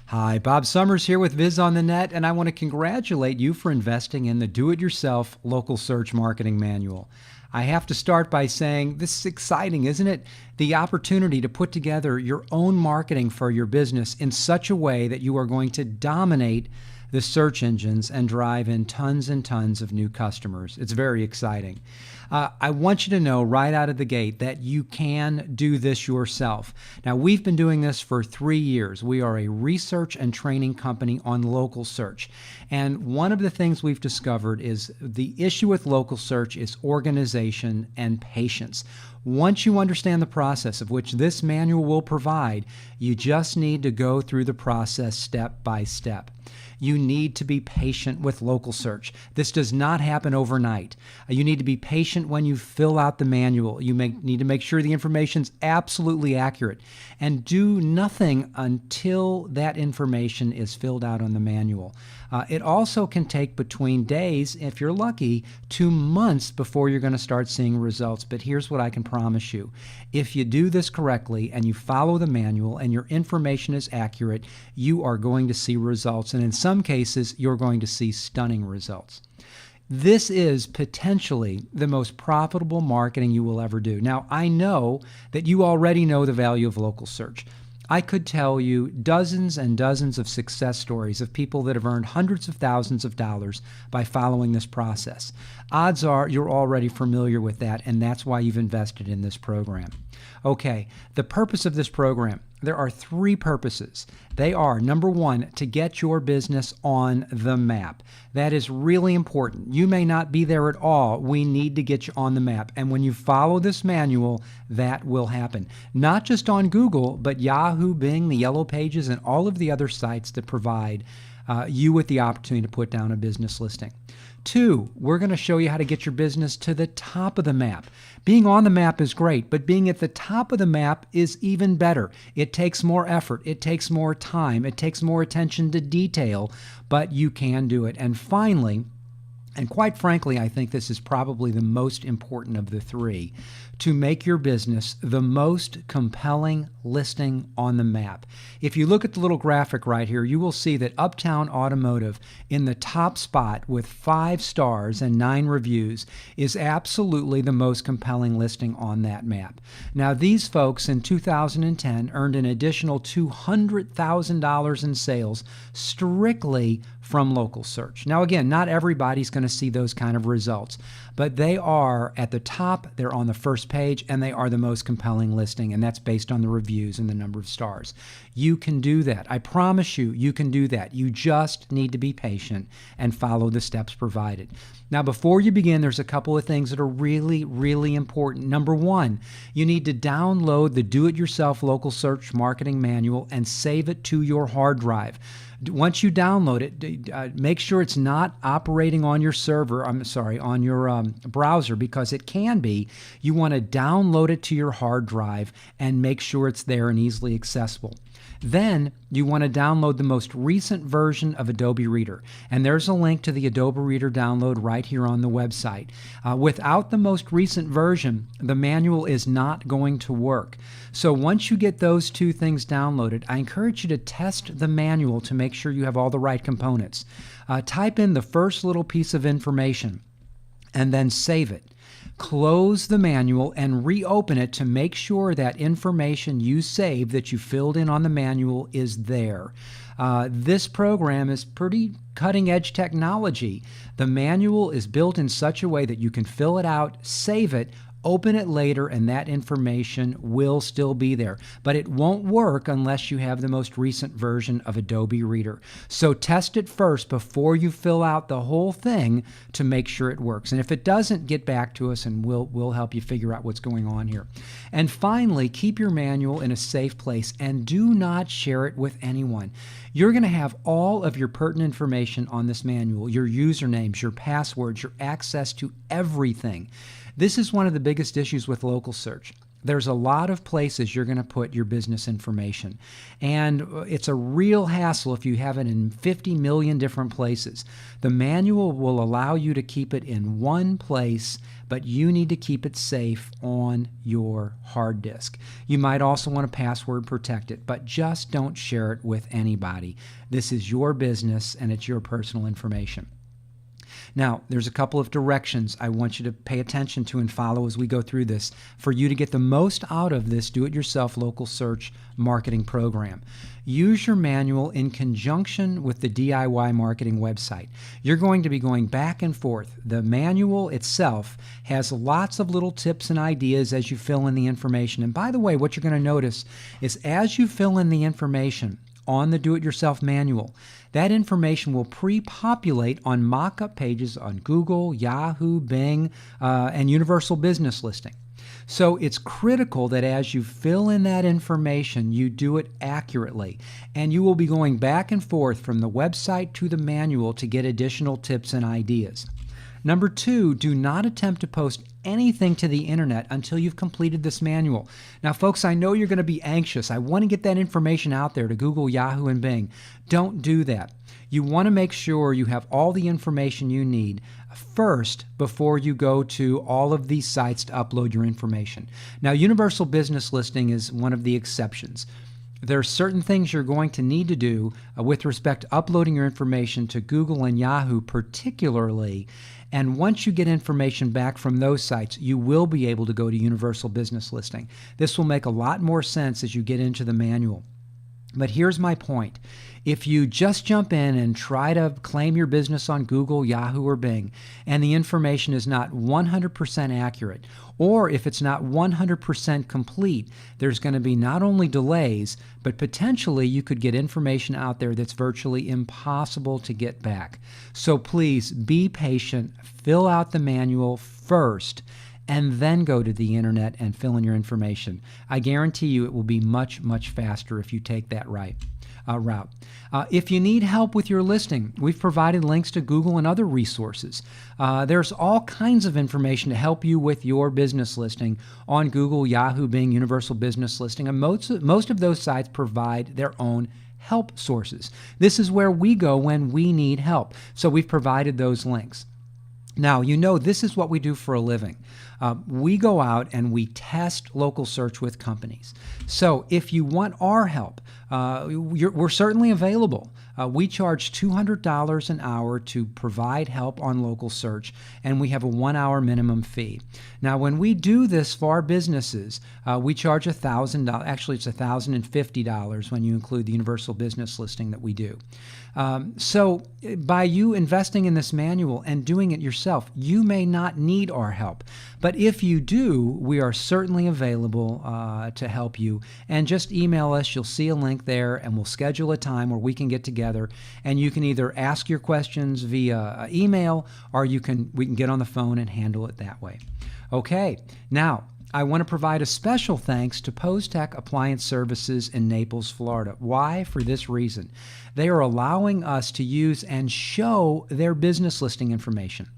Hi, Bob Summers here with Viz on the Net, and I want to congratulate you for investing in the Do-It-Yourself Local Search Marketing Manual. I have to start by saying this is exciting, isn't it? The opportunity to put together your own marketing for your business in such a way that you are going to dominate the search engines and drive in tons and tons of new customers. It's very exciting. I want you to know right out of the gate that you can do this yourself. Now, we've been doing this for 3 years. We are a research and training company on local search. And one of the things we've discovered is the issue with local search is organization and patience. Once you understand the process of which this manual will provide, you just need to go through the process step by step. You need to be patient with local search. This does not happen overnight. You need to be patient when you fill out the manual. You need to make sure the information's absolutely accurate, and do nothing until that information is filled out on the manual. It also can take between days, if you're lucky, 2 months before you're going to start seeing results. But here's what I can promise you. If you do this correctly and you follow the manual and your information is accurate, you are going to see results. And in some cases, you're going to see stunning results. This is potentially the most profitable marketing you will ever do. Now, I know that you already know the value of local search. I could tell you dozens and dozens of success stories of people that have earned hundreds of thousands of dollars by following this process. Odds are you're already familiar with that, and that's why you've invested in this program. Okay, the purpose of this program, there are 3 purposes. They are, number 1, to get your business on the map. That is really important. You may not be there at all. We need to get you on the map. And when you follow this manual, that will happen. Not just on Google, but Yahoo, Bing, the Yellow Pages, and all of the other sites that provide you with the opportunity to put down a business listing. 2, we're going to show you how to get your business to the top of the map. Being on the map is great, but being at the top of the map is even better. It takes more effort. It takes more time. It takes more attention to detail, but you can do it. And finally, and quite frankly, I think this is probably the most important of the 3, to make your business the most compelling listing on the map. If you look at the little graphic right here, you will see that Uptown Automotive in the top spot with 5 stars and 9 reviews is absolutely the most compelling listing on that map. Now, these folks in 2010 earned an additional $200,000 in sales strictly from local search. Now, again, not everybody's going to see those kind of results, but they are at the top, they're on the first page, and they are the most compelling listing, and that's based on the reviews and the number of stars. You can do that. I promise you, you can do that. You just need to be patient and follow the steps provided. Now, before you begin, there's a couple of things that are really, really important. Number 1, you need to download the Do-It-Yourself Local Search Marketing Manual and save it to your hard drive. Once you download it, make sure it's not operating on your server, on your browser, because it can be. You want to download it to your hard drive and make sure it's there and easily accessible. Then you want to download the most recent version of Adobe Reader. And there's a link to the Adobe Reader download right here on the website. Without the most recent version, the manual is not going to work. So once you get those 2 things downloaded, I encourage you to test the manual to make sure you have all the right components. Type in the first little piece of information and then save it. Close the manual and reopen it to make sure that information you saved that you filled in on the manual is there. This program is pretty cutting-edge technology. The manual is built in such a way that you can fill it out, save it, open it later, and that information will still be there. But it won't work unless you have the most recent version of Adobe Reader. So test it first before you fill out the whole thing to make sure it works. And if it doesn't, get back to us and we'll help you figure out what's going on here. And finally, keep your manual in a safe place and do not share it with anyone. You're going to have all of your pertinent information on this manual, your usernames, your passwords, your access to everything. This is one of the biggest issues with local search. There's a lot of places you're going to put your business information. And it's a real hassle if you have it in 50 million different places. The manual will allow you to keep it in one place, but you need to keep it safe on your hard disk. You might also want to password protect it, but just don't share it with anybody. This is your business and it's your personal information. Now, there's a couple of directions I want you to pay attention to and follow as we go through this for you to get the most out of this do-it-yourself local search marketing program. Use your manual in conjunction with the DIY marketing website. You're going to be going back and forth. The manual itself has lots of little tips and ideas as you fill in the information. And by the way, what you're going to notice is as you fill in the information on the do-it-yourself manual, that information will pre-populate on mock-up pages on Google, Yahoo, Bing, and Universal Business Listing. So it's critical that as you fill in that information, you do it accurately. And you will be going back and forth from the website to the manual to get additional tips and ideas. Number 2, do not attempt to post anything to the internet until you've completed this manual. Now, folks, I know you're going to be anxious. I want to get that information out there to Google, Yahoo, and Bing. Don't do that. You want to make sure you have all the information you need first before you go to all of these sites to upload your information. Now, Universal Business Listing is one of the exceptions. There are certain things you're going to need to do with respect to uploading your information to Google and Yahoo particularly. And once you get information back from those sites, you will be able to go to Universal Business Listing. This will make a lot more sense as you get into the manual. But here's my point. If you just jump in and try to claim your business on Google, Yahoo, or Bing, and the information is not 100% accurate, or if it's not 100% complete, there's going to be not only delays, but potentially you could get information out there that's virtually impossible to get back. So please be patient, fill out the manual first, and then go to the internet and fill in your information. I guarantee you it will be much, much faster if you take that route. If you need help with your listing, we've provided links to Google and other resources. There's all kinds of information to help you with your business listing on Google, Yahoo, Bing, Universal Business Listing, and most of those sites provide their own help sources. This is where we go when we need help. So we've provided those links. Now, you know this is what we do for a living. We go out and we test local search with companies. So if you want our help, we're certainly available. We charge $200 an hour to provide help on local search, and we have a 1-hour minimum fee. Now, when we do this for our businesses, we charge $1,000. Actually, it's $1,050 when you include the Universal Business Listing that we do. So by you investing in this manual and doing it yourself, you may not need our help. But if you do, we are certainly available to help you. And just email us. You'll see a link there, and we'll schedule a time where we can get together. And you can either ask your questions via email, or we can get on the phone and handle it that way. Okay, now I want to provide a special thanks to POSTECH Appliance Services in Naples, Florida. Why? For this reason. They are allowing us to use and show their business listing information.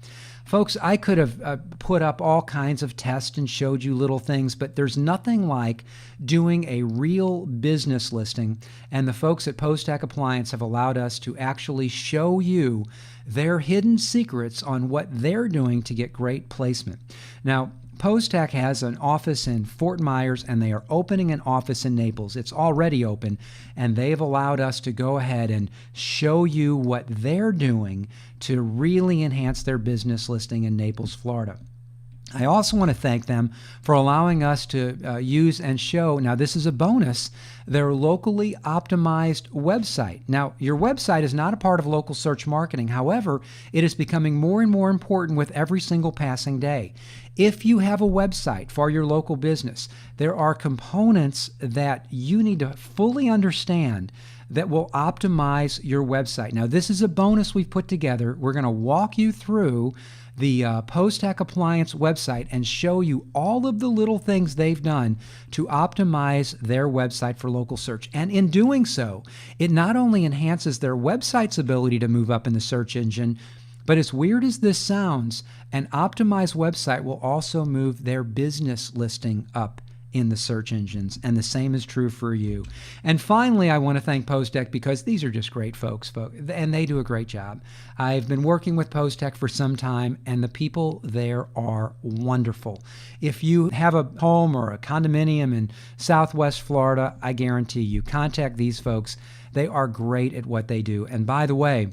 Folks, I could have put up all kinds of tests and showed you little things, but there's nothing like doing a real business listing, and the folks at POSTECH Appliance have allowed us to actually show you their hidden secrets on what they're doing to get great placement. Now, POSTECH has an office in Fort Myers, and they are opening an office in Naples. It's already open, and they've allowed us to go ahead and show you what they're doing to really enhance their business listing in Naples, Florida. I also want to thank them for allowing us to use and show, now this is a bonus, their locally optimized website. Now, your website is not a part of local search marketing. However, it is becoming more and more important with every single passing day. If you have a website for your local business, there are components that you need to fully understand that will optimize your website. Now, this is a bonus we've put together. We're going to walk you through the POSTECH Appliance website and show you all of the little things they've done to optimize their website for local search. And in doing so, it not only enhances their website's ability to move up in the search engine, but as weird as this sounds, an optimized website will also move their business listing up in the search engines, and the same is true for you. And finally, I want to thank Postech because these are just great folks, and they do a great job. I've been working with Postech for some time, and the people there are wonderful. If you have a home or a condominium in Southwest Florida, I guarantee you, contact these folks. They are great at what they do. And by the way,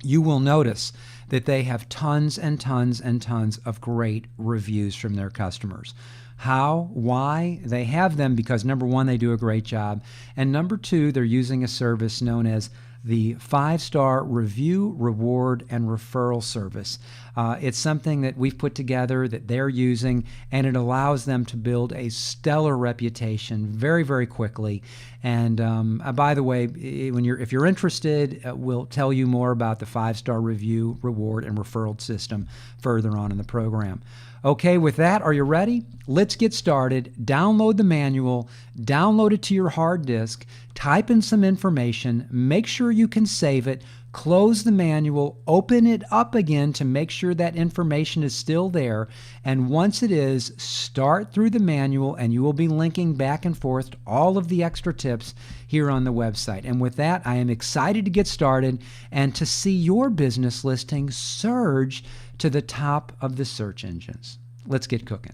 you will notice that they have tons and tons and tons of great reviews from their customers. How? Why? They have them because, number one, they do a great job, and number two, they're using a service known as the 5-star review, reward, and referral service. It's something that we've put together that they're using, and it allows them to build a stellar reputation very, very quickly. And by the way, if you're interested, we'll tell you more about the 5-star review, reward, and referral system further on in the program. Okay, with that, are you ready? Let's get started. Download the manual, download it to your hard disk, type in some information, make sure you can save it, close the manual, open it up again to make sure that information is still there, and once it is, start through the manual and you will be linking back and forth to all of the extra tips here on the website. And with that, I am excited to get started and to see your business listing surge to the top of the search engines. Let's get cooking.